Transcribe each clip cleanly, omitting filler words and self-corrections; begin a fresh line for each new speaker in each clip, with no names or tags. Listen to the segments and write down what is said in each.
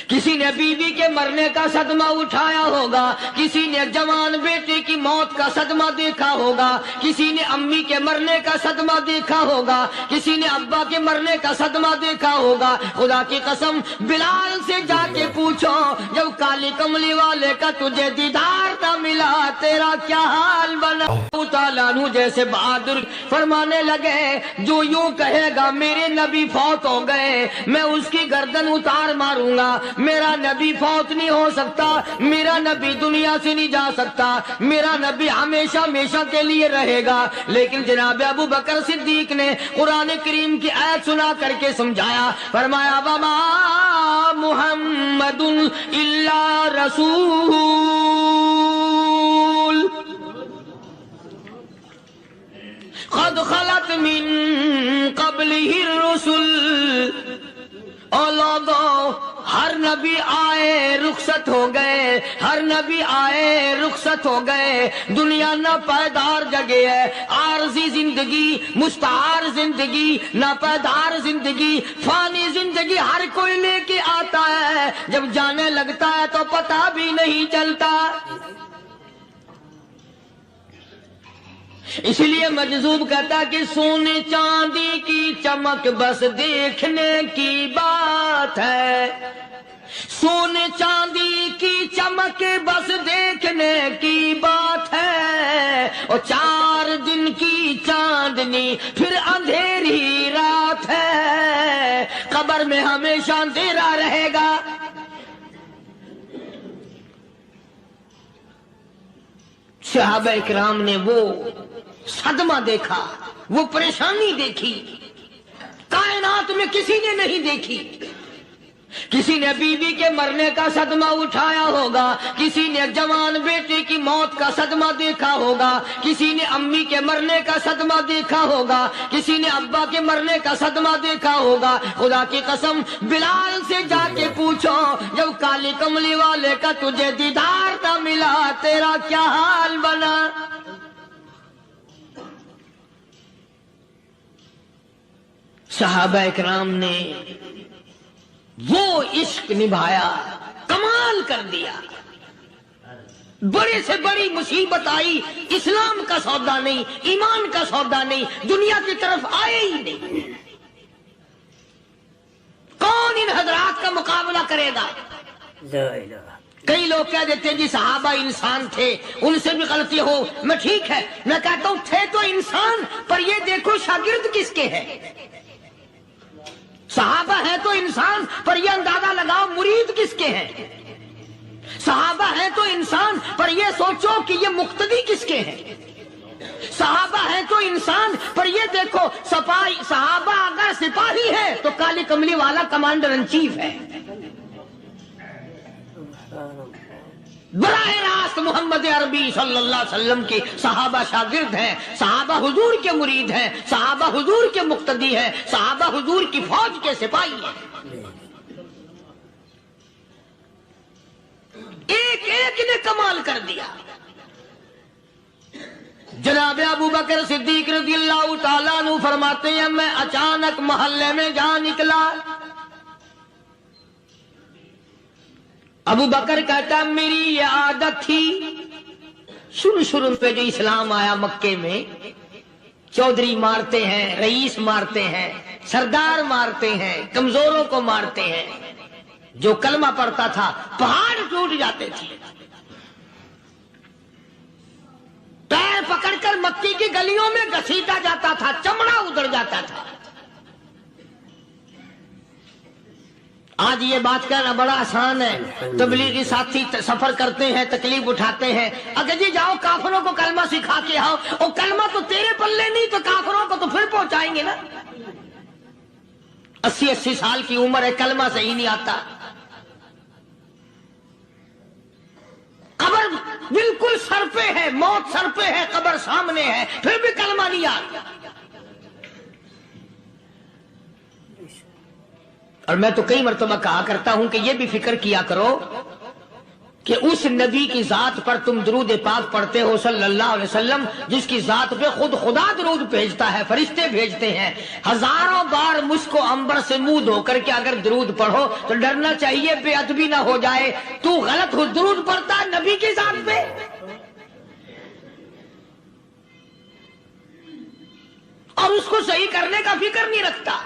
کسی نے بیوی کے مرنے کا صدمہ اٹھایا ہوگا، کسی نے جوان بیٹے کی موت کا صدمہ دیکھا ہوگا، کسی نے امی کے مرنے کا صدمہ دیکھا ہوگا، کسی نے ابا کے مرنے کا صدمہ دیکھا ہوگا۔ خدا کی قسم بلال سے جا کے پوچھو، جب کالی کملی والے کا تجھے دیدار نہ ملا تیرا کیا حال بنا؟ تعالیٰ عنہ جیسے بہادر فرمانے لگے، جو یوں کہے گا میرے نبی فوت ہو گئے میں اس کی گردن اتار ماروں گا، میرا نبی فوت نہیں ہو سکتا، میرا نبی دنیا سے نہیں جا سکتا، میرا نبی ہمیشہ ہمیشہ کے لیے رہے گا۔ لیکن جناب ابو بکر صدیق نے قرآن کریم کی آیت سنا کر کے سمجھایا، فرمایا وما محمد الا رسول قد خلت من قبلہ الرسل۔ اور لوگوں، ہر نبی آئے رخصت ہو گئے، ہر نبی آئے رخصت ہو گئے۔ دنیا نہ پائیدار جگہ ہے، عارضی زندگی، مستعار زندگی، نہ پائیدار زندگی، فانی زندگی ہر کوئی لے کے آتا ہے، جب جانے لگتا ہے تو پتہ بھی نہیں چلتا۔ اس لیے مجذوب کہتا کہ سونے چاندی کی چمک بس دیکھنے کی بات ہے، سونے چاندی کی چمک بس دیکھنے کی بات ہے، اور 4 دن کی چاندنی پھر اندھیری رات ہے، قبر میں ہمیشہ اندھیرا رہے گا۔ صحابہ اکرام نے وہ صدمہ دیکھا، وہ پریشانی دیکھی، کائنات میں کسی نے نہیں دیکھی۔ کسی نے بیوی کے مرنے کا صدمہ اٹھایا ہوگا، کسی نے جوان بیٹے کی موت کا صدمہ دیکھا ہوگا، کسی نے امی کے مرنے کا صدمہ دیکھا ہوگا، کسی نے ابا کے مرنے کا صدمہ دیکھا ہوگا۔ خدا کی قسم بلال سے جا کے پوچھو، جب کالی کملی والے کا تجھے دیدار نہ ملا تیرا کیا حال بنا؟ صحابہ اکرام نے وہ عشق نبھایا، کمال کر دیا۔ بڑے سے بڑی مصیبت آئی، اسلام کا سودا نہیں، ایمان کا سودا نہیں، دنیا کی طرف آئے ہی نہیں۔ کون ان حضرات کا مقابلہ کرے گا؟ کئی لوگ کہہ دیتے ہیں جی صحابہ انسان تھے، ان سے بھی غلطی ہو، میں ٹھیک ہے، میں کہتا ہوں تھے تو انسان، پر یہ دیکھو شاگرد کس کے ہیں۔ صحابہ ہیں تو انسان، پر یہ اندازہ لگاؤ مرید کس کے ہیں۔ صحابہ ہیں تو انسان، پر یہ سوچو کہ یہ مقتدی کس کے ہیں۔ صحابہ ہیں تو انسان، پر یہ دیکھو صحابہ اگر سپاہی ہے تو کالی کملی والا کمانڈر ان چیف ہے۔ براہ راست محمد عربی صلی اللہ علیہ وسلم کے صحابہ شاگرد ہیں، صحابہ حضور کے مرید ہیں، صحابہ حضور کے مقتدی ہیں، صحابہ حضور کی فوج کے سپاہی ہیں۔ ایک ایک نے کمال کر دیا۔ جناب ابو بکر صدیق رضی اللہ تعالیٰ عنہ فرماتے ہیں میں اچانک محلے میں جا نکلا۔ ابو بکر کہتا میری یہ عادت تھی، شروع پہ جو اسلام آیا مکے میں، چودھری مارتے ہیں، رئیس مارتے ہیں، سردار مارتے ہیں، کمزوروں کو مارتے ہیں۔ جو کلمہ پڑھتا تھا پہاڑ ٹوٹ جاتے تھے۔ پیر پکڑ کر مکی کی گلیوں میں گھسیٹا جاتا تھا، چمڑا ادھر جاتا تھا۔ آج یہ بات کہنا بڑا آسان ہے، تبلیغی ساتھی سفر کرتے ہیں، تکلیف اٹھاتے ہیں، اگر جی جاؤ کافروں کو کلمہ سکھا کے آؤ، اور کلمہ تو تیرے پلے نہیں تو کافروں کو تو پھر پہنچائیں گے نا۔ 80 سال کی عمر ہے، کلمہ صحیح نہیں آتا، قبر بالکل سر پہ ہے، موت سر پہ ہے، قبر سامنے ہے، پھر بھی کلمہ نہیں آتا۔ اور میں تو کئی مرتبہ کہا کرتا ہوں کہ یہ بھی فکر کیا کرو کہ اس نبی کی ذات پر تم درود پاک پڑھتے ہو صلی اللہ علیہ وسلم، جس کی ذات پہ خود خدا درود بھیجتا ہے، فرشتے بھیجتے ہیں، ہزاروں بار مجھ کو عنبر سے منہ دھو کر کے اگر درود پڑھو تو ڈرنا چاہیے بے ادبی نہ ہو جائے، تو غلط ہو درود پڑھتا ہے نبی کی ذات پہ۔ اور اس کو صحیح کرنے کا فکر نہیں رکھتا۔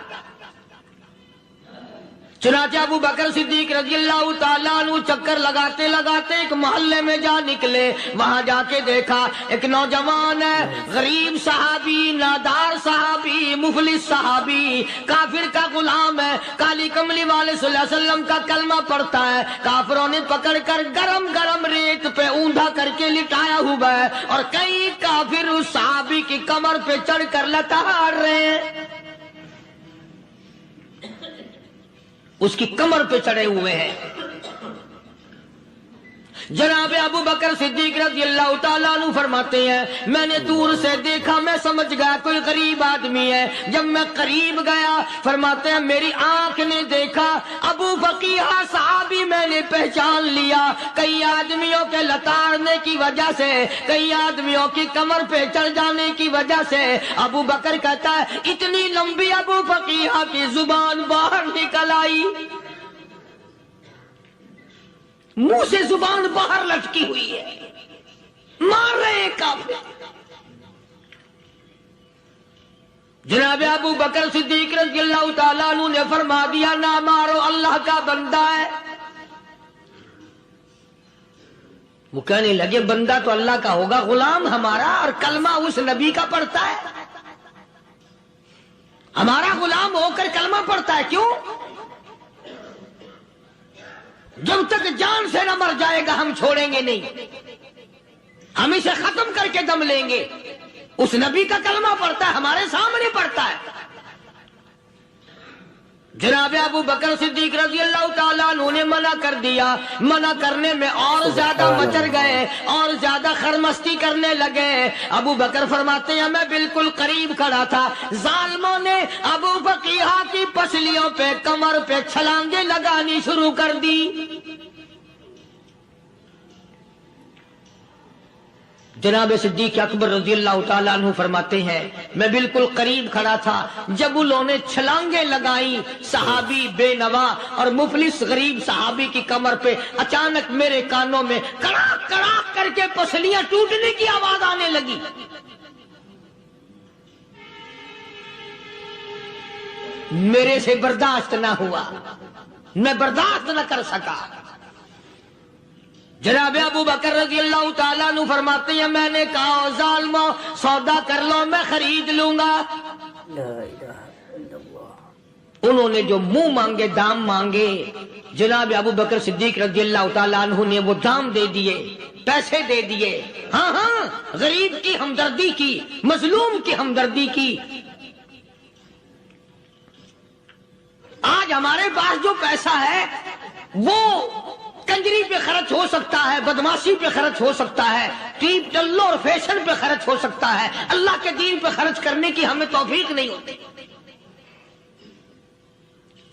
چنانچہ ابو بکر صدیق رضی اللہ تعالیٰ عنہ چکر لگاتے لگاتے ایک محلے میں جا نکلے، وہاں جا کے دیکھا ایک نوجوان ہے، غریب صحابی، نادار صحابی، مفلس صحابی، کافر کا غلام ہے، کالی کملی والے صلی اللہ علیہ وسلم کا کلمہ پڑھتا ہے، کافروں نے پکڑ کر گرم گرم ریت پہ اوندا کر کے لٹایا ہوا ہے، اور کئی کافر اس صحابی کی کمر پہ چڑھ کر لتاڑ رہے ہیں، اس کی کمر پہ چڑھے ہوئے ہیں۔ جناب ابو بکر صدیق رضی اللہ تعالیٰ عنہ فرماتے ہیں میں نے دور سے دیکھا، میں سمجھ گیا کوئی غریب آدمی ہے، جب میں قریب گیا فرماتے ہیں میری آنکھ نے دیکھا ابو فقیہ صحابی، میں نے پہچان لیا، کئی آدمیوں کے لتاڑنے کی وجہ سے، کئی آدمیوں کی کمر پہ چڑھ جانے کی وجہ سے ابو بکر کہتا ہے اتنی لمبی ابو فقیہ کی زبان باہر نکل آئی، منہ سے زبان باہر لٹکی ہوئی ہے، مار رہے ہیں کافر۔ جناب ابو بکر صدیق رضی اللہ تعالیٰ عنہ نے فرما دیا نہ مارو، اللہ کا بندہ ہے۔ وہ کہنے لگے بندہ تو اللہ کا ہوگا، غلام ہمارا، اور کلمہ اس نبی کا پڑھتا ہے، ہمارا غلام ہو کر کلمہ پڑھتا ہے، کیوں؟ جب تک جان سے نہ مر جائے گا ہم چھوڑیں گے نہیں، ہم اسے ختم کر کے دم لیں گے۔ اس نبی کا کلمہ پڑھتا ہے، ہمارے سامنے پڑھتا ہے۔ جناب ابو بکر صدیق رضی اللہ تعالیٰ عنہ نے منع کر دیا، منع کرنے میں اور زیادہ مچر گئے، اور زیادہ خرمستی کرنے لگے۔ ابو بکر فرماتے ہیں میں بالکل قریب کھڑا تھا، ظالموں نے ابو فقیہ کی پسلیوں پہ، کمر پہ چھلانگیں لگانی شروع کر دی۔ جناب صدیق اکبر رضی اللہ تعالیٰ عنہ فرماتے ہیں میں بالکل قریب کھڑا تھا، جب انہوں نے چھلانگیں لگائیں صحابی بے نوا اور مفلس غریب صحابی کی کمر پہ، اچانک میرے کانوں میں کڑاک کڑاک کر کے پسلیاں ٹوٹنے کی آواز آنے لگی۔ میرے سے برداشت نہ ہوا، میں برداشت نہ کر سکا۔ جناب ابو بکر رضی اللہ تعالیٰ عنہ فرماتے ہیں میں نے کہا ظالمو سودا کر لو، میں خرید لوں گا۔ انہوں نے جو منہ مانگے، دام مانگے، جناب ابو بکر صدیق رضی اللہ تعالیٰ عنہ نے وہ دام دے دیے، پیسے دے دیے۔ ہاں ہاں، غریب کی ہمدردی کی، مظلوم کی ہمدردی کی۔ آج ہمارے پاس جو پیسہ ہے وہ کنجری پہ خرچ ہو سکتا ہے، بدماشی پہ خرچ ہو سکتا ہے، ٹیپ ٹلو اور فیشن پہ خرچ ہو سکتا ہے، اللہ کے دین پہ خرچ کرنے کی ہمیں توفیق نہیں ہوتی۔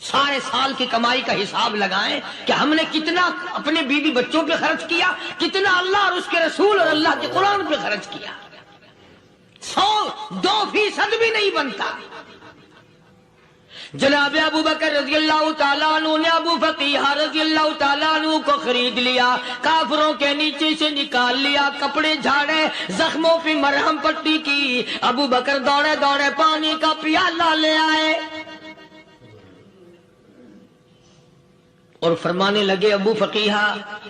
سارے سال کی کمائی کا حساب لگائیں کہ ہم نے کتنا اپنے بیوی بچوں پہ خرچ کیا، کتنا اللہ اور اس کے رسول اور اللہ کے قرآن پہ خرچ کیا، 100-2% بھی نہیں بنتا۔ جناب ابو بکر رضی اللہ تعالیٰ عنہ نے ابو فقیہ رضی اللہ تعالیٰ عنہ کو خرید لیا، کافروں کے نیچے سے نکال لیا، کپڑے جھاڑے، زخموں پہ مرہم پٹی کی۔ ابو بکر دوڑے دوڑے پانی کا پیالہ لے آئے اور فرمانے لگے ابو فقیہ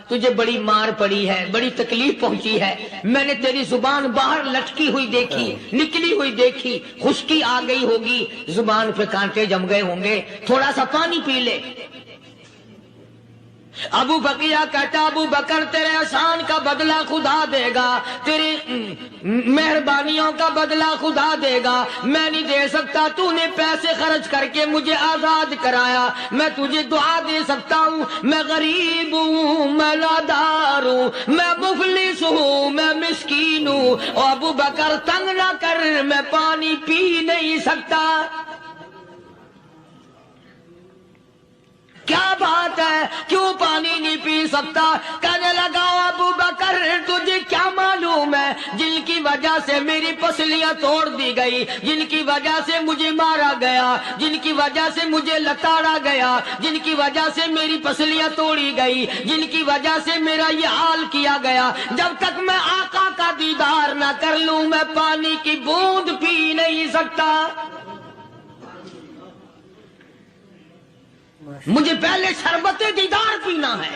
تجھے بڑی مار پڑی ہے، بڑی تکلیف پہنچی ہے، میں نے تیری زبان باہر لٹکی ہوئی دیکھی، نکلی ہوئی دیکھی، خشکی آ گئی ہوگی، زبان پہ کانٹے جم گئے ہوں گے، تھوڑا سا پانی پی لے۔ ابو فقیہ کہتا ابو بکر تیرے احسان کا بدلہ خدا دے گا، تیری مہربانیوں کا بدلہ خدا دے گا، میں نہیں دے سکتا، تو نے پیسے خرچ کر کے مجھے آزاد کرایا، میں تجھے دعا دے سکتا ہوں، میں غریب ہوں، میں نادار ہوں، میں مفلس ہوں، میں مسکین ہوں، اور ابو بکر تنگ نہ کر، میں پانی پی نہیں سکتا۔ کیا بات ہے، کیوں پانی نہیں پی سکتا؟ کہنے لگا کروں میں، جن کی وجہ سے میری پسلیاں توڑ دی گئی، جن کی وجہ سے مجھے مارا گیا، جن کی وجہ سے مجھے لتاڑا گیا، جن کی وجہ سے میری پسلیاں توڑی گئی، جن کی وجہ سے میرا یہ حال کیا گیا، جب تک میں آقا کا دیدار نہ کر لوں میں پانی کی بوند پی نہیں سکتا۔ مجھے پہلے شربت دیدار پینا ہے،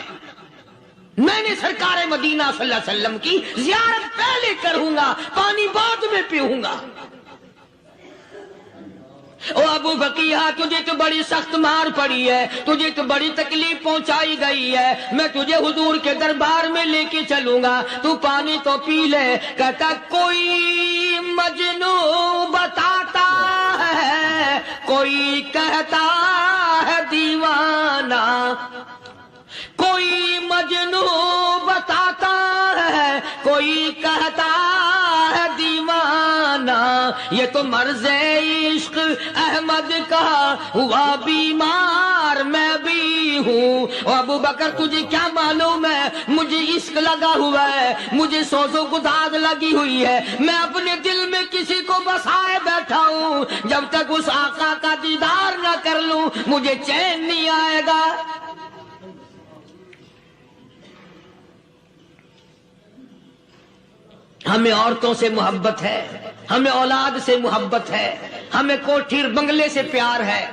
میں نے سرکار مدینہ صلی اللہ علیہ وسلم کی زیارت پہلے کروں گا، پانی بعد میں پیوں گا۔ او ابو بقیہ، تجھے تو بڑی سخت مار پڑی ہے، تجھے تو بڑی تکلیف پہنچائی گئی ہے، میں تجھے حضور کے دربار میں لے کے چلوں گا، تو پانی تو پی لے۔ کہتا کوئی مجنوں بتاتا ہے، کوئی کہتا ہے دیوانہ، کوئی مجنوں بتاتا ہے، کوئی کہتا ہے دیوانہ، یہ تو مرض عشق احمد کا ہوا بیمار میں بھی ہوں۔ اور ابو بکر تجھے کیا معلوم ہے، مجھے عشق لگا ہوا ہے، مجھے سوز و گداز لگی ہوئی ہے، میں اپنے دل میں کسی کو بسائے بیٹھا ہوں، جب تک اس آقا کا دیدار نہ کر لوں مجھے چین نہیں آئے گا۔ ہمیں عورتوں سے محبت ہے، ہمیں اولاد سے محبت ہے، ہمیں کوٹھی بنگلے سے پیار ہے،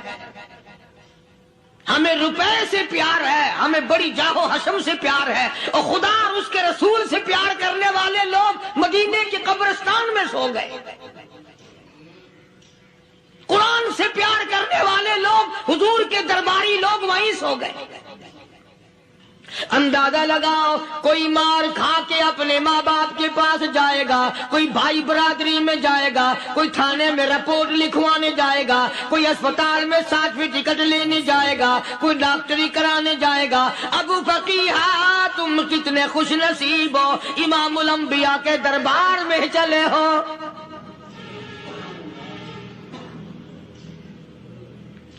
ہمیں روپے سے پیار ہے، ہمیں بڑی جاہ و حشم سے پیار ہے، اور خدا اور اس کے رسول سے پیار کرنے والے لوگ مدینے کے قبرستان میں سو گئے، قرآن سے پیار کرنے والے لوگ حضور کے درباری لوگ وہیں سو گئے۔ اندازہ لگاؤ، کوئی مار کھا کے اپنے ماں باپ کے پاس جائے گا، کوئی بھائی برادری میں جائے گا، کوئی تھانے میں رپورٹ لکھوانے جائے گا، کوئی اسپتال میں 60ویں ٹکٹ لینے جائے گا، کوئی ڈاکٹری کرانے جائے گا۔ ابو فقیہ تم کتنے خوش نصیب ہو، امام الانبیاء کے دربار میں چلے ہو۔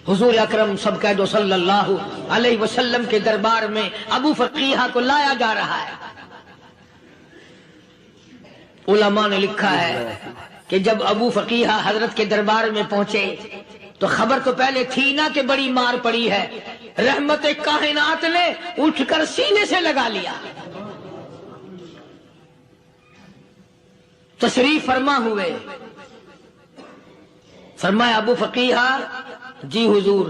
حضور اکرم سب کہہ دو صلی اللہ علیہ وسلم کے دربار میں ابو فقیہ کو لایا جا رہا ہے۔ علماء نے لکھا ہے کہ جب ابو فقیہ حضرت کے دربار میں پہنچے تو خبر تو پہلے تھی نہ کہ بڑی مار پڑی ہے، رحمت کائنات نے اٹھ کر سینے سے لگا لیا، تشریف فرما ہوئے، فرمایا ابو فقیہ جی حضور،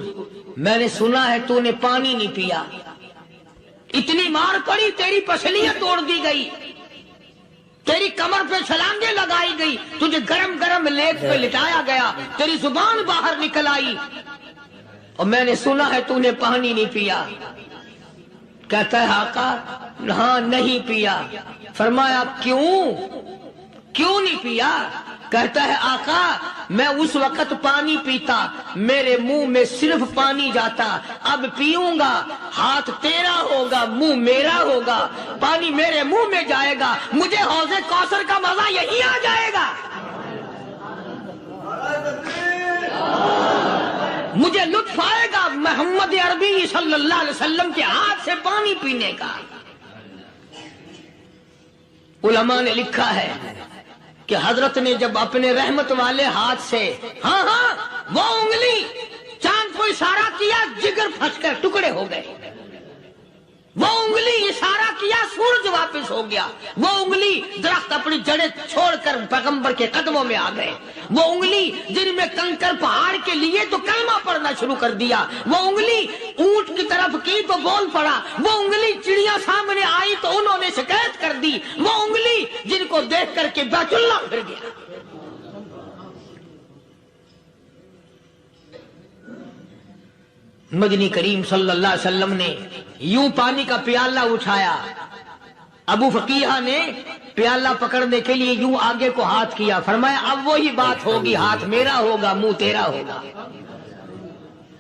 میں نے سنا ہے تو نے پانی نہیں پیا، اتنی مار پڑی تیری پسلیاں توڑ دی گئی، تیری کمر پہ چھلانگیں لگائی گئی، تجھے گرم گرم لیپ پہ لٹایا گیا، تیری زبان باہر نکل آئی، اور میں نے سنا ہے تو نے پانی نہیں پیا۔ کہتا ہے آقا ہاں نہیں پیا۔ فرمایا کیوں نہیں پیا؟ کہتا ہے آقا میں اس وقت پانی پیتا، میرے منہ میں صرف پانی جاتا، اب پیوں گا ہاتھ تیرا ہوگا منہ میرا ہوگا، پانی میرے منہ میں جائے گا، مجھے حوض کوثر کا مزہ یہی آ جائے گا، مجھے لطف آئے گا محمد عربی صلی اللہ علیہ وسلم کے ہاتھ سے پانی پینے کا۔ علماء نے لکھا ہے کہ حضرت نے جب اپنے رحمت والے ہاتھ سے ہاں وہ انگلی چاند کو اشارہ کیا، جگر پھنس کر ٹکڑے ہو گئے، وہ انگلی اشارہ کیا سورج واپس ہو گیا، وہ انگلی درخت اپنی جڑیں چھوڑ کر پیغمبر کے قدموں میں آ گئے، وہ انگلی جن میں کنکر پہاڑ کے لیے تو کلمہ پڑھنا شروع کر دیا، وہ انگلی اونٹ کی طرف کی تو بول پڑا، وہ انگلی چڑیا سامنے آئی تو انہوں نے شکایت کر دی، وہ انگلی جن کو دیکھ کر کے بیت اللہ پھر گیا۔ مدنی کریم صلی اللہ علیہ وسلم نے یوں پانی کا پیالہ اٹھایا، ابو فقیہ نے پیالہ پکڑنے کے لیے یوں آگے کو ہاتھ کیا، فرمایا اب وہی بات ہوگی، ہاتھ میرا ہوگا منہ تیرا ہوگا،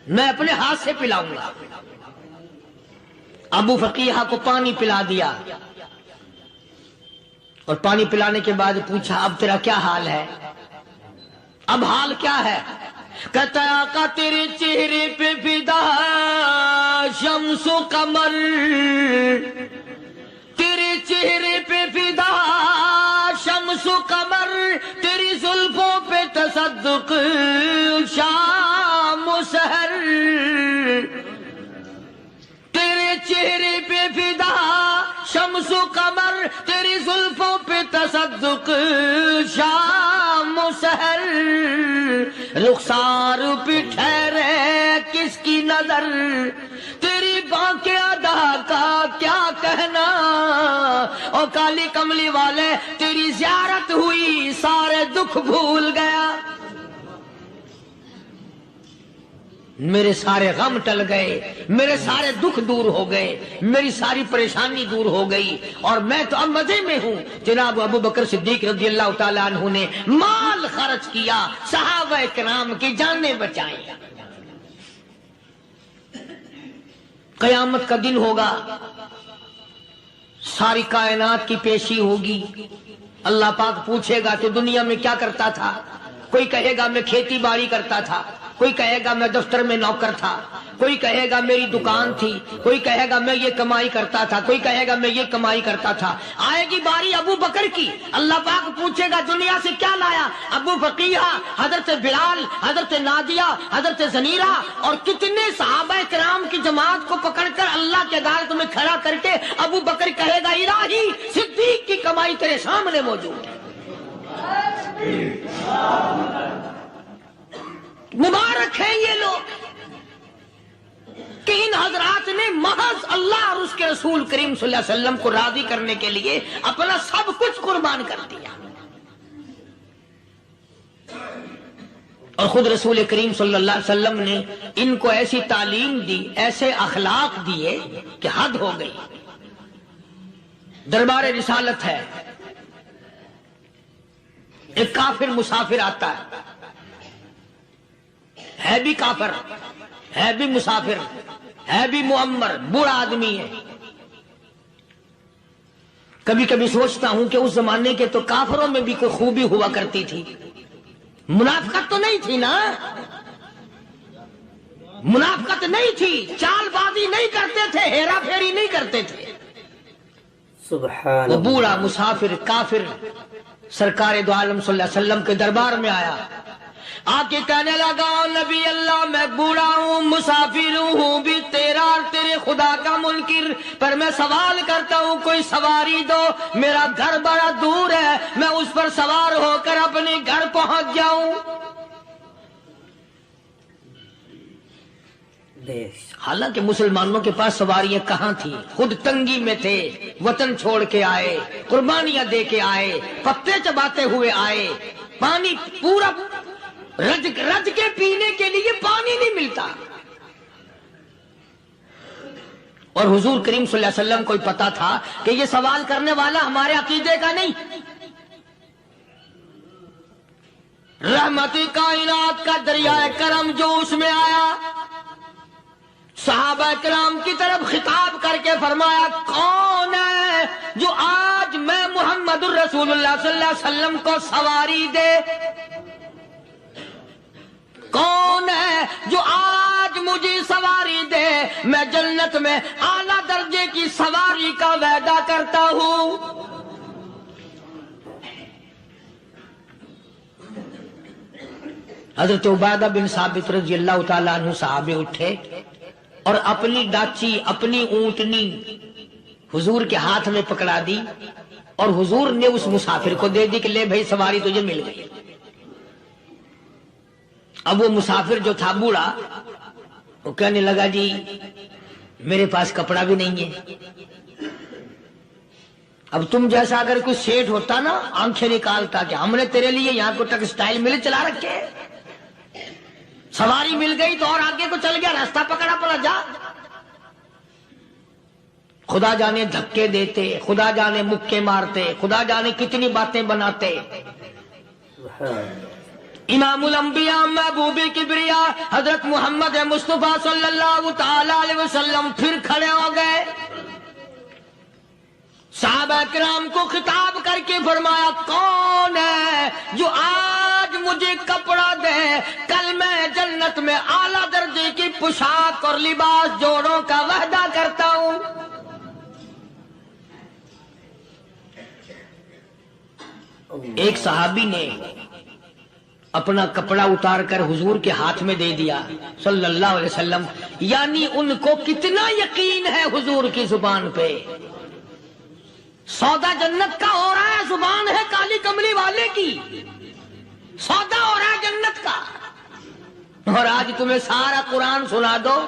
میں اپنے ہاتھ سے پلاؤں گا۔ ابو فقیہ کو پانی پلا دیا، اور پانی پلانے کے بعد پوچھا اب تیرا کیا حال ہے؟ اب حال کیا ہے؟ کہتا ہے آقا تیرے چہرے پہ فدا شمس و قمر، تیرے چہرے پہ فدا تصدق شام و سحر، تیرے چہرے پہ فدا شمس و قمر، تیری زلفوں پہ تصدق شام و سحر، رخسار پہ ٹھہرے کس کی نظر، تیری بانکے ادا کا کیا کہنا، اور کالی کملی والے تیری زیارت ہوئی سارے دکھ بھول گیا، میرے سارے غم ٹل گئے، میرے سارے دکھ دور ہو گئے، میری ساری پریشانی دور ہو گئی، اور میں تو اب مزے میں ہوں۔ جناب ابو بکر صدیق رضی اللہ تعالیٰ عنہ نے مال خرچ کیا، صحابہ کرام کی جانیں بچائیں۔ قیامت کا دن ہوگا، ساری کائنات کی پیشی ہوگی، اللہ پاک پوچھے گا کہ دنیا میں کیا کرتا تھا؟ کوئی کہے گا میں کھیتی باڑی کرتا تھا، کوئی کہے گا میں دفتر میں نوکر تھا، کوئی کہے گا میری دکان تھی، کوئی کہے گا میں یہ کمائی کرتا تھا، کوئی کہے گا میں یہ کمائی کرتا تھا۔ آئے گی باری ابو بکر کی، اللہ پاک پوچھے گا دنیا سے کیا لایا؟ ابو فقیہ، حضرت بلال، حضرت نادیہ، حضرت زنیرہ اور کتنے صحابہ کرام کی جماعت کو پکڑ کر اللہ کے عدالت میں کھڑا کر کے ابو بکر کہے گا الہی صدیق کی کمائی تیرے سامنے موجود ہے۔ مبارک ہیں یہ لوگ کہ ان حضرات نے محض اللہ اور اس کے رسول کریم صلی اللہ علیہ وسلم کو راضی کرنے کے لیے اپنا سب کچھ قربان کر دیا، اور خود رسول کریم صلی اللہ علیہ وسلم نے ان کو ایسی تعلیم دی، ایسے اخلاق دیے کہ حد ہو گئی۔ دربار رسالت ہے، ایک کافر مسافر آتا ہے بھی کافر، ہے بھی مسافر، ہے بھی معمر، بوڑھا آدمی ہے۔ کبھی کبھی سوچتا ہوں کہ اس زمانے کے تو کافروں میں بھی کوئی خوبی ہوا کرتی تھی، منافقت تو نہیں تھی نا، منافقت نہیں تھی، چال بازی نہیں کرتے تھے، ہیرا پھیری نہیں کرتے تھے۔
سبحان
وہ بوڑھا مسافر کافر سرکار دو عالم صلی اللہ علیہ وسلم کے دربار میں آیا، آ کے کہنے لگا نبی اللہ میں بوڑھا ہوں، مسافر ہوں بھی تیرا اور تیرے خدا کا منکر، پر میں سوال کرتا ہوں کوئی سواری دو، میرا گھر بڑا دور ہے، میں اس پر سوار ہو کر اپنے گھر پہنچ جاؤں۔ حالانکہ مسلمانوں کے پاس سواریاں کہاں تھی، خود تنگی میں تھے، وطن چھوڑ کے آئے، قربانیاں دے کے آئے، پتے چباتے ہوئے آئے، پانی پورا رج کے پینے کے لیے پانی نہیں ملتا، اور حضور کریم صلی اللہ علیہ وسلم کو پتا تھا کہ یہ سوال کرنے والا ہمارے عقیدے کا نہیں، رحمت کائنات کا دریائے کرم جو اس میں آیا، صحابہ کرام کی طرف خطاب کر کے فرمایا کون ہے جو آج میں محمد الرسول اللہ صلی اللہ علیہ وسلم کو سواری دے، کون ہے جو آج مجھے سواری دے، میں جنت میں اعلیٰ درجے کی سواری کا وعدہ کرتا ہوں۔ حضرت عبادہ بن ثابت رضی اللہ تعالیٰ عنہ صحابے اٹھے اور اپنی ڈاچی، اپنی اونٹنی حضور کے ہاتھ میں پکڑا دی، اور حضور نے اس مسافر کو دے دی کہ لے بھائی سواری تجھے مل گئی۔ اب وہ مسافر جو تھا بوڑھا، وہ کہنے لگا جی میرے پاس کپڑا بھی نہیں ہے، اب تم جیسا اگر کوئی سیٹ ہوتا نا آنکھیں نکالتا کہ ہم نے تیرے لیے یہاں کو ٹیکسٹائل مل چلا رکھے، سواری مل گئی تو اور آگے کو چل گیا، راستہ پکڑا پڑا جا۔ خدا جانے دھکے دیتے، خدا جانے مکے مارتے، خدا جانے کتنی باتیں بناتے۔ امام الانبیاء محبوب کبریا حضرت محمد مصطفیٰ صلی اللہ تعالی علیہ وسلم پھر کھڑے ہو گئے، صحابہ کرام کو خطاب کر کے فرمایا کون ہے جو آج مجھے کپڑا دے، کل میں جنت میں اعلیٰ درجے کی پوشاک اور لباس جوڑوں کا وعدہ کرتا ہوں۔ ایک صحابی نے اپنا کپڑا اتار کر حضور کے ہاتھ میں دے دیا صلی اللہ علیہ وسلم. یعنی ان کو کتنا یقین ہے حضور کی زبان پہ. سودا جنت کا ہو رہا ہے، زبان ہے کالی کملی والے کی، سودا ہو رہا ہے جنت کا. اور آج تمہیں سارا قرآن سنا دو،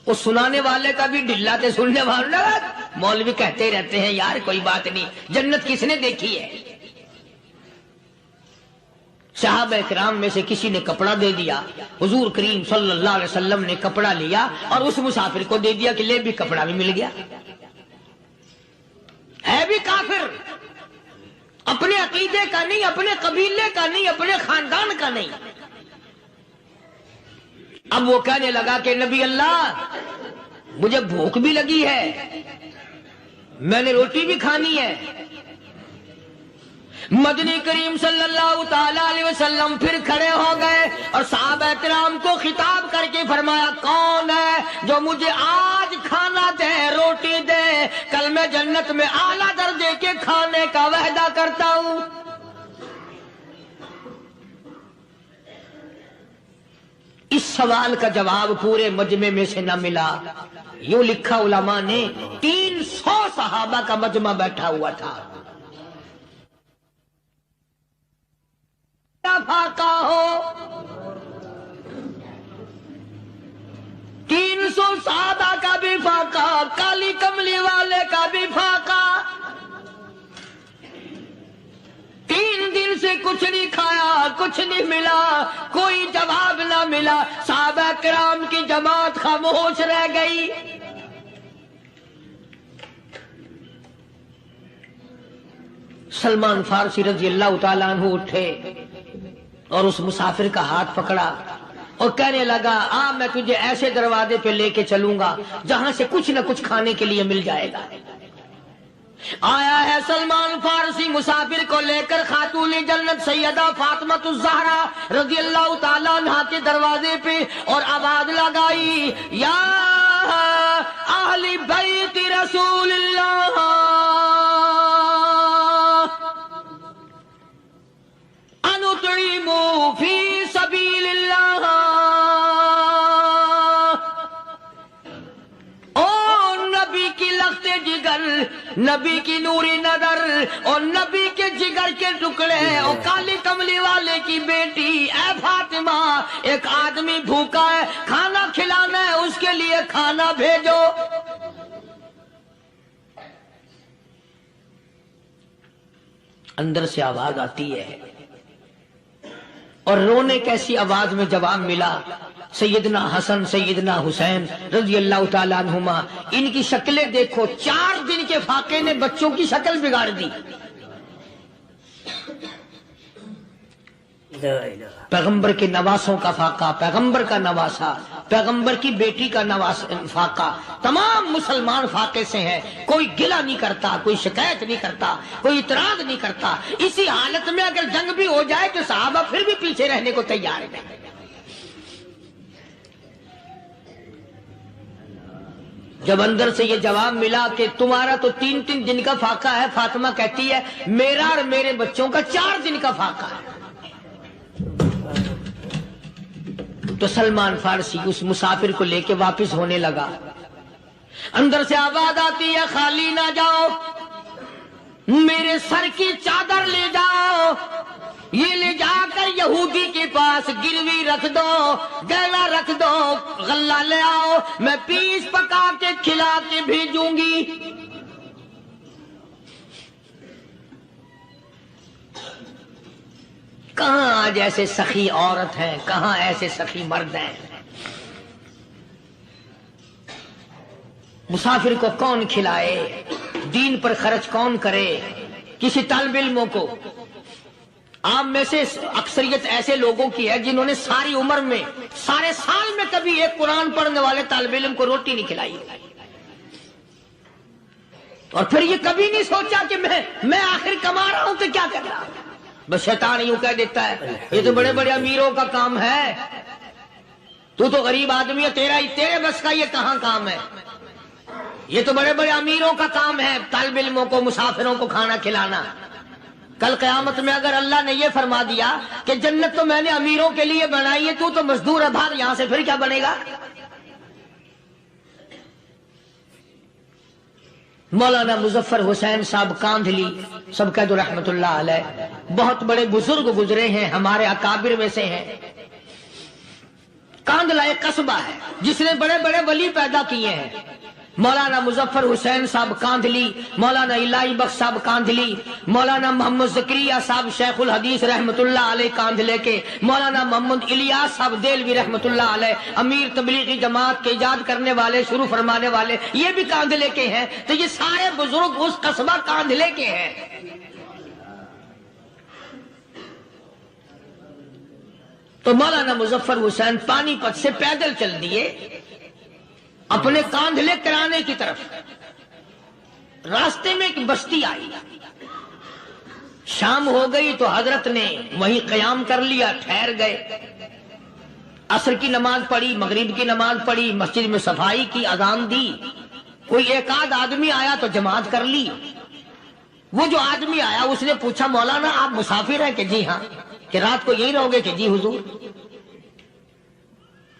اس سنانے والے کا بھی ڈھلا تھے، سننے والے مولوی کہتے رہتے ہیں یار کوئی بات نہیں، جنت کس نے دیکھی ہے. صحابہ کرام میں سے کسی نے کپڑا دے دیا، حضور کریم صلی اللہ علیہ وسلم نے کپڑا لیا اور اس مسافر کو دے دیا کہ لے بھی کپڑا بھی مل گیا. ہے بھی کافر، اپنے عقیدے کا نہیں، اپنے قبیلے کا نہیں، اپنے خاندان کا نہیں. اب وہ کہنے لگا کہ نبی اللہ مجھے بھوک بھی لگی ہے، میں نے روٹی بھی کھانی ہے. مدنی کریم صلی اللہ تعالی علیہ وسلم پھر کھڑے ہو گئے اور صحابہ کرام کو خطاب کر کے فرمایا کون ہے جو مجھے آج کھانا دے، روٹی دے، کل میں جنت میں اعلیٰ درجے کے کھانے کا وعدہ کرتا ہوں. اس سوال کا جواب پورے مجمع میں سے نہ ملا. یوں لکھا علماء نے 300 صحابہ کا مجمع بیٹھا ہوا تھا. فاقہ ہو 300 صحابہ کا بھی فاقہ، کالی کملی والے کا بھی فاقہ. 3 دن سے کچھ نہیں کھایا، کچھ نہیں ملا، کوئی جواب نہ ملا. صحابہ کرام کی جماعت خاموش رہ گئی. سلمان فارسی رضی اللہ تعالیٰ عنہ اٹھے اور اس مسافر کا ہاتھ پکڑا اور کہنے لگا میں تجھے ایسے دروازے پہ لے کے چلوں گا جہاں سے کچھ نہ کچھ کھانے کے لیے مل جائے گا. آیا ہے سلمان فارسی مسافر کو لے کر خاتون جنت سیدہ فاطمہ الزہرا رضی اللہ تعالیٰ عنہا کے دروازے پہ اور آواز لگائی یا اہل بیت رسول اللہ انطعموا فی سبیل اللہ. نبی کی لخت جگر، نبی کی نوری نظر اور نبی کے جگر کے ٹکڑے اور کالی کملی والے کی بیٹی اے فاطمہ، ایک آدمی بھوکا ہے، کھانا کھلانا ہے، اس کے لیے کھانا بھیجو. اندر سے آواز آتی ہے اور رونے کیسی آواز میں جواب ملا. سیدنا حسن سیدنا حسین رضی اللہ تعالیٰ عنہما، ان کی شکلیں دیکھو، 4 دن کے فاقے نے بچوں کی شکل بگاڑ دی. پیغمبر کے نواسوں کا فاقہ، پیغمبر کا نواسا، پیغمبر کی بیٹی کا فاقہ، تمام مسلمان فاقے سے ہیں. کوئی گلہ نہیں کرتا، کوئی شکایت نہیں کرتا، کوئی اعتراض نہیں کرتا. اسی حالت میں اگر جنگ بھی ہو جائے تو صحابہ پھر بھی پیچھے رہنے کو تیار ہیں. جب اندر سے یہ جواب ملا کہ تمہارا تو 3 دن کا فاقہ ہے، فاطمہ کہتی ہے میرا اور میرے بچوں کا 4 دن کا فاقہ ہے، تو سلمان فارسی اس مسافر کو لے کے واپس ہونے لگا. اندر سے آواز آتی ہے خالی نہ جاؤ، میرے سر کی چادر لے جاؤ، یہ لے جا کر یہودی کے پاس گروی رکھ دو، گلا رکھ دو، غلہ لے آؤ، میں پیس پکا کے کھلا کے بھیجوں گی. کہاں آج ایسے سخی عورت ہیں، کہاں ایسے سخی مرد ہیں. مسافر کو کون کھلائے، دین پر خرچ کون کرے. کسی طالب علموں کو، عام میں سے اکثریت ایسے لوگوں کی ہے جنہوں نے ساری عمر میں، سارے سال میں کبھی ایک قرآن پڑھنے والے طالب علم کو روٹی نہیں کھلائی، اور پھر یہ کبھی نہیں سوچا کہ میں آخر کما رہا ہوں تو کیا کر رہا ہوں. بس شیطان یوں کہہ دیتا ہے یہ تو بڑے بڑے امیروں کا کام ہے، تو غریب آدمی ہے، تیرے بس کا یہ کہاں کام ہے. یہ تو بڑے بڑے امیروں کا کام ہے طالب علموں کو، مسافروں کو کھانا کھلانا. کل قیامت میں اگر اللہ نے یہ فرما دیا کہ جنت تو میں نے امیروں کے لیے بنائی ہے، تو مزدور ہے، بھاگ یہاں سے، پھر کیا بنے گا؟ مولانا مظفر حسین صاحب کاندھلی سب کہہ دو رحمت اللہ علیہ، بہت بڑے بزرگ گزرے ہیں، ہمارے اکابر میں سے ہیں۔ کاندھلا ایک قصبہ ہے جس نے بڑے بڑے ولی پیدا کیے ہیں۔ مولانا مظفر حسین صاحب کاندھلی، مولانا الہی بخش صاحب کاندھلی، مولانا محمد زکریا صاحب شیخ الحدیث رحمت اللہ علیہ کاندھلے کے، مولانا محمد الیاس صاحب دیلوی رحمت اللہ علیہ امیر تبلیغی جماعت کے ایجاد کرنے والے، شروع فرمانے والے، یہ بھی کاندھلے کے ہیں۔ تو یہ سارے بزرگ اس قصبہ کاندھلے کے ہیں۔ تو مولانا مظفر حسین پانی پت سے پیدل چل دیے اپنے کاندھلے کرانے کی طرف۔ راستے میں ایک بستی آئی، شام ہو گئی تو حضرت نے وہیں قیام کر لیا، ٹھہر گئے۔ عصر کی نماز پڑھی، مغرب کی نماز پڑھی، مسجد میں صفائی کی، اذان دی، کوئی ایک آدھ آدمی آیا تو جماعت کر لی۔ وہ جو آدمی آیا اس نے پوچھا مولانا آپ مسافر ہیں؟ کہ جی ہاں۔ کہ رات کو یہی رہو گے؟ کہ جی حضور۔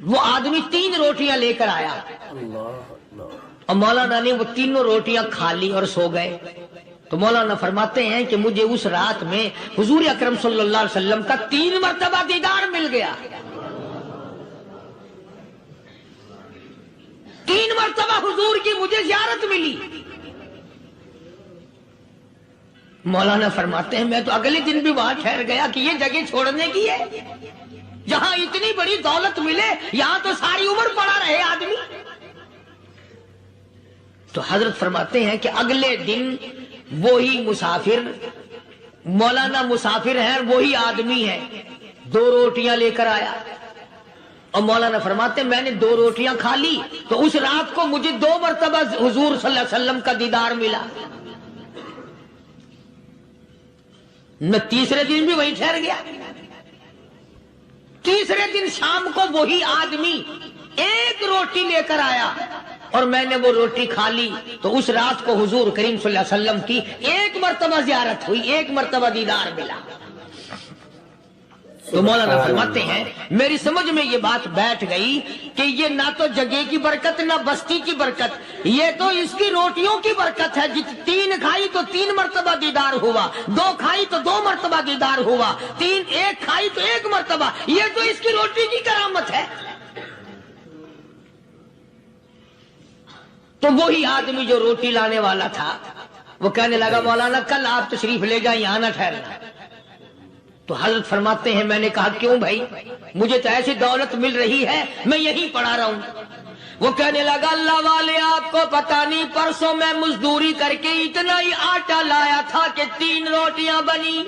وہ آدمی 3 روٹیاں لے کر آیا اور مولانا نے وہ تینوں روٹیاں کھا لی اور سو گئے۔ تو مولانا فرماتے ہیں کہ مجھے اس رات میں حضور اکرم صلی اللہ علیہ وسلم کا 3 مرتبہ دیدار مل گیا۔ 3 مرتبہ حضور کی مجھے زیارت ملی۔ مولانا فرماتے ہیں میں تو اگلے دن بھی وہاں ٹھہر گیا کہ یہ جگہ چھوڑنے کی ہے، جہاں اتنی بڑی دولت ملے یہاں تو ساری عمر پڑا رہے آدمی۔ تو حضرت فرماتے ہیں کہ اگلے دن وہی مسافر، مولانا مسافر ہیں، وہی آدمی ہے، 2 روٹیاں لے کر آیا اور مولانا فرماتے ہیں میں نے 2 روٹیاں کھا لی تو اس رات کو مجھے 2 مرتبہ حضور صلی اللہ علیہ وسلم کا دیدار ملا۔ میں تیسرے دن بھی وہی ٹھہر گیا۔ تیسرے دن شام کو وہی آدمی 1 روٹی لے کر آیا اور میں نے وہ روٹی کھا لی تو اس رات کو حضور کریم صلی اللہ علیہ وسلم کی 1 مرتبہ زیارت ہوئی، 1 مرتبہ دیدار ملا۔ تو مولانا فرماتے ہیں میری سمجھ میں یہ بات بیٹھ گئی کہ یہ نہ تو جگہ کی برکت نہ بستی کی برکت، یہ تو اس کی روٹیوں کی برکت ہے۔ 3 کھائی تو 3 مرتبہ دیدار ہوا، 2 کھائی تو 2 مرتبہ دیدار ہوا، 1 کھائی تو 1 مرتبہ، یہ تو اس کی روٹی کی کرامت ہے۔ تو وہی آدمی جو روٹی لانے والا تھا وہ کہنے لگا مولانا کل آپ تشریف لے جائیں، یہاں نہ ٹھہرنا۔ تو حضرت فرماتے ہیں میں نے کہا کیوں بھائی، مجھے تو ایسی دولت مل رہی ہے میں یہیں پڑا رہا ہوں۔ وہ کہنے لگا اللہ والے آپ کو پتہ نہیں، پرسوں میں مزدوری کر کے اتنا ہی آٹا لایا تھا کہ 3 روٹیاں بنی،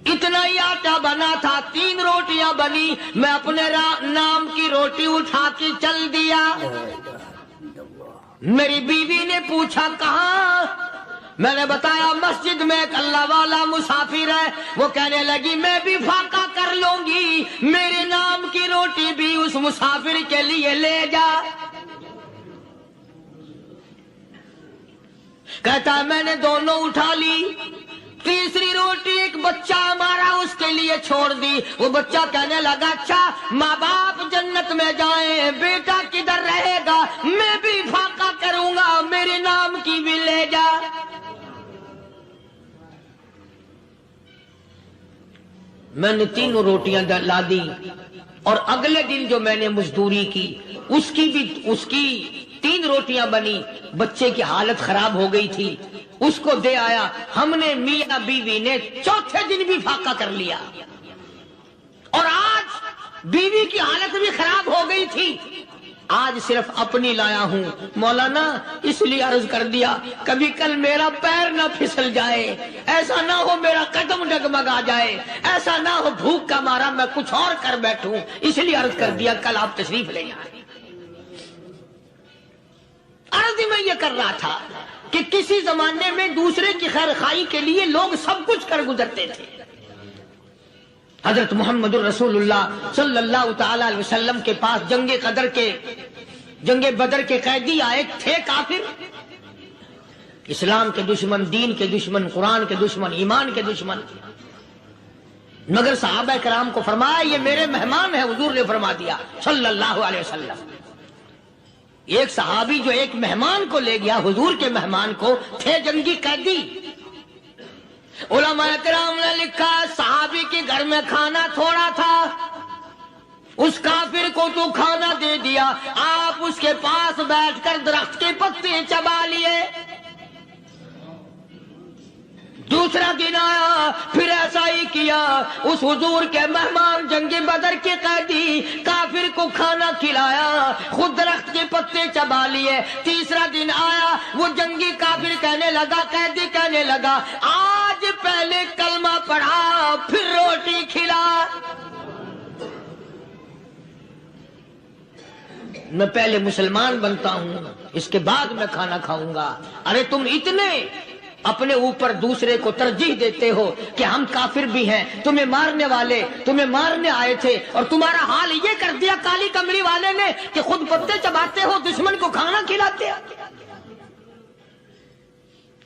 اتنا ہی آٹا بنا تھا، 3 روٹیاں بنی، میں اپنے نام کی روٹی اٹھا کے چل دیا۔ میری بیوی نے پوچھا کہاں؟ میں نے بتایا مسجد میں ایک اللہ والا مسافر ہے۔ وہ کہنے لگی میں بھی فاقہ کر لوں گی، میرے نام کی روٹی بھی اس مسافر کے لیے لے جا۔ کہتا ہے میں نے دونوں اٹھا لی، تیسری روٹی ایک بچہ ہمارا اس کے لیے چھوڑ دی۔ وہ بچہ کہنے لگا اچھا ماں باپ جنت میں جائیں، بیٹا کدھر رہے گا؟ میں بھی فاقہ کروں گا، میرے نام کی بھی لے جا۔ میں نے 3 روٹیاں لا دی اور اگلے دن جو میں نے مزدوری کی اس کی 3 روٹیاں بنی، بچے کی حالت خراب ہو گئی تھی، اس کو دے آیا۔ ہم نے میاں بیوی نے چوتھے دن بھی فاقہ کر لیا اور آج بیوی کی حالت بھی خراب ہو گئی تھی، آج صرف اپنی لایا ہوں۔ مولانا اس لیے عرض کر دیا کبھی کل میرا پیر نہ پھسل جائے، ایسا نہ ہو میرا قدم ڈگمگا جائے، ایسا نہ ہو بھوک کا مارا میں کچھ اور کر بیٹھوں، اس لیے عرض کر دیا کل آپ تشریف لے جائیں۔ عرض میں یہ کر رہا تھا کہ کسی زمانے میں دوسرے کی خیر خواہی کے لیے لوگ سب کچھ کر گزرتے تھے۔ حضرت محمد الرسول اللہ صلی اللہ تعالی علیہ وسلم کے پاس جنگ بدر کے قیدی آئے تھے کافر، اسلام کے دشمن، دین کے دشمن، قرآن کے دشمن، ایمان کے دشمن، مگر صحابہ کرام کو فرمایا یہ میرے مہمان ہیں. حضور نے فرما دیا صلی اللہ علیہ وسلم. ایک صحابی جو ایک مہمان کو لے گیا، حضور کے مہمان کو، تھے جنگی قیدی. علماء کرام نے لکھا صحابی کے گھر میں کھانا تھوڑا تھا، اس کافر کو تو کھانا دے دیا، آپ اس کے پاس بیٹھ کر درخت کے پتے چبا لیے. دوسرا دن آیا، پھر ایسا ہی کیا. اس حضور کے مہمان جنگ بدر کے قیدی کافر کو کھانا کھلایا، خود درخت کے پتے چبا لیے. تیسرا دن آیا، وہ جنگی کافر کہنے لگا، قیدی کہنے لگا آج پہلے کلمہ پڑھا پھر روٹی کھلا. میں پہلے مسلمان بنتا ہوں، اس کے بعد میں کھانا کھاؤں گا. ارے تم اتنے اپنے اوپر دوسرے کو ترجیح دیتے ہو کہ ہم کافر بھی ہیں، تمہیں مارنے والے تمہیں مارنے آئے تھے، اور تمہارا حال یہ کر دیا کالی کمری والے نے کہ خود پتے چباتے ہو، دشمن کو کھانا کھلاتے ہو،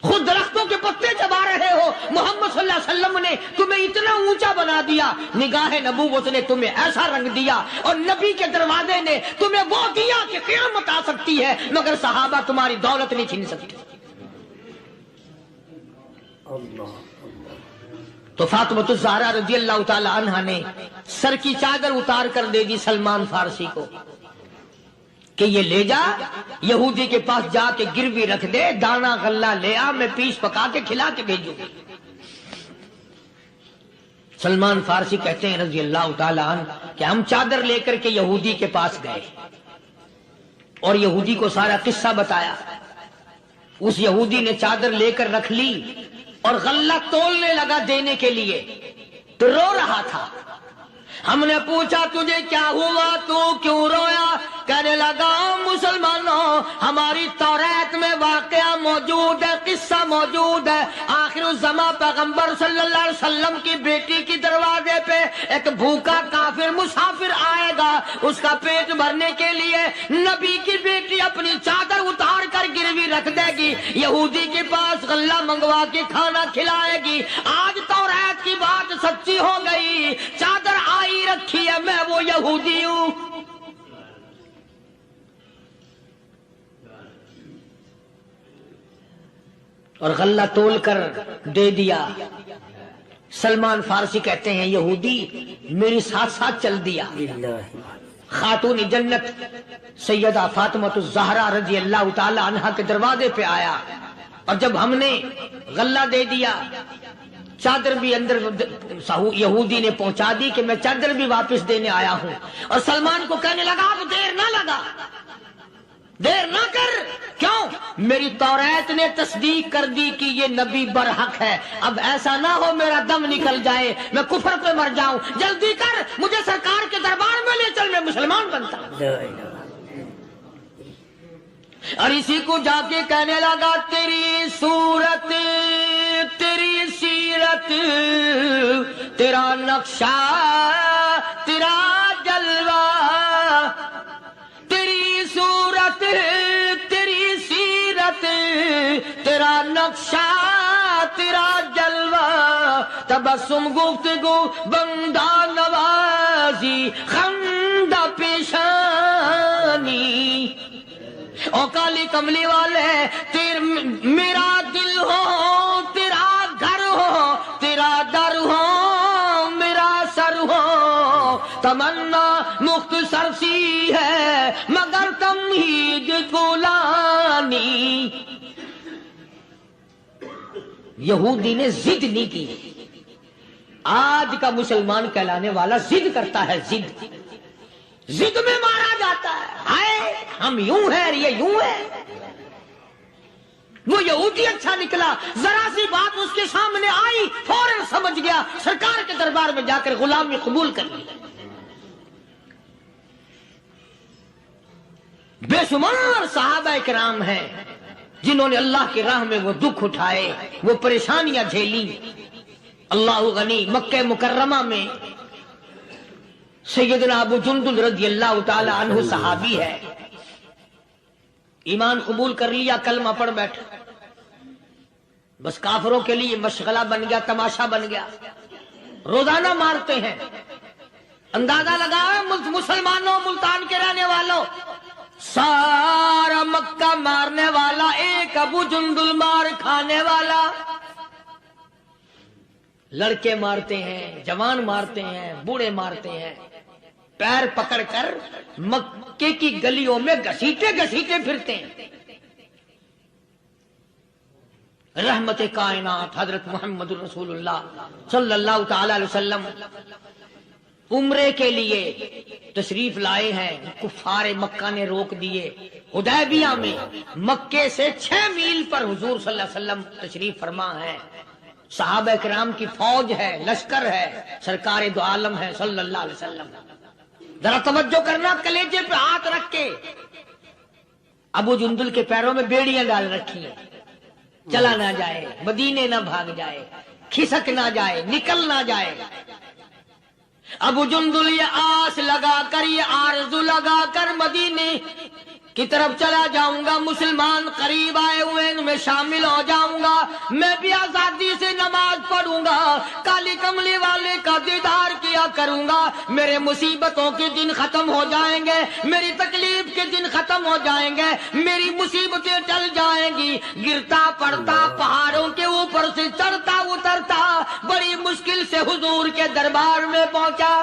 خود درختوں کے پتے چبا رہے ہو. محمد صلی اللہ علیہ وسلم نے تمہیں اتنا اونچا بنا دیا، نگاہ نبوت نے تمہیں ایسا رنگ دیا، اور نبی کے دروازے نے تمہیں وہ دیا کہ قیامت آ سکتی ہے، مگر صحابہ تمہاری دولت نہیں چھین سکتے. تو فاطمہ الزہرا رضی اللہ تعالی عنہا نے سر کی چادر اتار کر دے دی سلمان فارسی کو کہ یہ لے جا، یہودی کے پاس جا کے گروی رکھ دے، دانا غلہ لے آ، میں پیش پکا کے کھلا کے بھیجوں گی. سلمان فارسی کہتے ہیں رضی اللہ تعالی عنہ کہ ہم چادر لے کر کے یہودی کے پاس گئے اور یہودی کو سارا قصہ بتایا. اس یہودی نے چادر لے کر رکھ لی اور غلہ تولنے لگا دینے کے لیے، تو رو رہا تھا. ہم نے پوچھا تجھے کیا ہوا، تو کیوں رویا؟ کہنے لگا مسلمانوں، ہماری توریت میں واقعہ موجود ہے، قصہ موجود ہے. آخر الزمان پیغمبر صلی اللہ علیہ وسلم کی بیٹی کی دروازے پہ ایک بھوکا کافر مسافر آئے گا، اس کا پیٹ بھرنے کے لیے نبی کی بیٹی اپنی چادر اتار کر گروی رکھ دے گی، یہودی کے پاس غلہ منگوا کے کھانا کھلائے گی. آج توریت کی بات سچی ہو گئی، چادر آئی رکھی ہے، میں وہ یہودی ہوں. اور غلہ تول کر دے دیا. سلمان فارسی کہتے ہیں یہودی میری ساتھ ساتھ چل دیا. خاتون جنت سیدہ فاطمہ الزہرا رضی اللہ تعالی عنہا کے دروازے پہ آیا، اور جب ہم نے غلہ دے دیا، چادر بھی اندر یہودی نے پہنچا دی کہ میں چادر بھی واپس دینے آیا ہوں. اور سلمان کو کہنے لگا اب دیر نہ لگا، دیر نہ کر. کیوں؟ میری توریت نے تصدیق کر دی کہ یہ نبی برحق ہے. اب ایسا نہ ہو میرا دم نکل جائے، میں کفر پہ مر جاؤں. جلدی کر، مجھے سرکار کے دربار میں لے چل، میں مسلمان بنتا ہوں. اور اسی کو جا کے کہنے لگا تیری صورت، تیری سیرت، تیرا نقشہ، تیرا جلوہ، تیری صورت، تیری سیرت، تیرا نقشہ، تیرا جلوہ، تبسم گفتگو بندہ نوازی خندہ پیشانی. او کالی کملی والے میرا دل ہو، تیرا گھر ہو، تیرا در ہو، میرا سر ہو. تمنا مختصر سی ہے مگر تمہید گولانی. یہودی نے ضد نہیں کی. آج کا مسلمان کہلانے والا ضد کرتا ہے، ضد ضد میں مارا جاتا ہے. ہائے ہم یوں ہیں، یہ یوں ہے. وہ یہودی اچھا نکلا، ذرا سی بات اس کے سامنے آئی فوراً سمجھ گیا، سرکار کے دربار میں جا کر غلامی قبول کر لی. بے شمار صحابہ کرام ہیں جنہوں نے اللہ کی راہ میں وہ دکھ اٹھائے، وہ پریشانیاں جھیلی. اللہ غنی مکہ مکرمہ میں سیدنا ابو جندل رضی اللہ تعالی عنہ صحابی ہے، ایمان قبول کر لیا، کلمہ پڑھ بیٹھا. بس کافروں کے لیے مشغلہ بن گیا، تماشا بن گیا، روزانہ مارتے ہیں۔ اندازہ لگاؤ مسلمانوں، ملتان کے رہنے والوں، سارا مکہ مارنے والا ایک ابو جندل مار کھانے والا۔ لڑکے مارتے ہیں، جوان مارتے ہیں، بوڑھے مارتے ہیں، پیر پکڑ کر مکے کی گلیوں میں گھسیٹے گھسیٹے پھرتے ہیں۔ رحمت کائنات حضرت محمد رسول اللہ صلی اللہ تعالی علیہ وسلم عمرے کے لیے تشریف لائے ہیں، کفار مکہ نے روک دیے۔ حدیبیہ میں مکے سے 6 میل پر حضور صلی اللہ علیہ وسلم تشریف فرما ہے، صحابہ کرام کی فوج ہے، لشکر ہے، سرکار دو عالم ہے صلی اللہ علیہ وسلم۔ ذرا توجہ کرنا، کلیجے پہ ہاتھ رکھ کے ابو جندل کے پیروں میں بیڑیاں ڈال رکھی ہیں، چلا نہ جائے، مدینے نہ بھاگ جائے، کھسک نہ جائے، نکل نہ جائے۔ ابو جندل یہ آس لگا کر، یہ آرزو لگا کر مدینے کی طرف چلا جاؤں گا، مسلمان قریب آئے ہوئے ان میں شامل ہو جاؤں گا، میں بھی آزادی سے نماز پڑھوں گا، کالی کملی والے کا دیدار کیا کروں گا، میرے مصیبتوں کے دن ختم ہو جائیں گے، میری تکلیف کے دن ختم ہو جائیں گے، میری مصیبتیں ٹل جائیں گی۔ گرتا پڑتا پہاڑوں کے اوپر سے چڑھتا اترتا بڑی مشکل سے حضور کے دربار میں پہنچا۔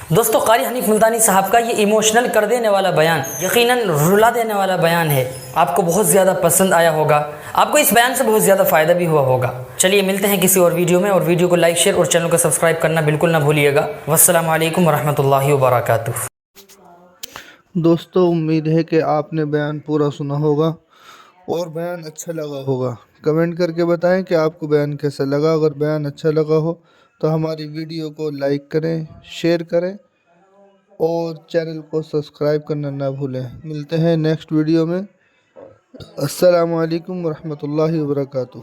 دوستو، قاری حنیف ملتانی صاحب کا یہ ایموشنل کر دینے والا بیان یقیناً رلا دینے والا بیان ہے، آپ کو بہت زیادہ پسند آیا ہوگا، آپ کو اس بیان سے بہت زیادہ فائدہ بھی ہوا ہوگا۔ چلیے ملتے ہیں کسی اور ویڈیو میں، اور ویڈیو کو لائک، شیئر اور چینل کو سبسکرائب کرنا بالکل نہ بھولیے گا۔ والسلام علیکم ورحمۃ اللہ وبرکاتہ۔
دوستو، امید ہے کہ آپ نے بیان پورا سنا ہوگا اور بیان اچھا لگا ہوگا۔ کمنٹ کر کے بتائیں کہ آپ کو بیان کیسا لگا۔ اگر بیان اچھا لگا ہو تو ہماری ویڈیو کو لائک کریں، شیئر کریں اور چینل کو سبسکرائب کرنا نہ بھولیں۔ ملتے ہیں نیکسٹ ویڈیو میں۔ السلام علیکم ورحمۃ اللہ وبرکاتہ۔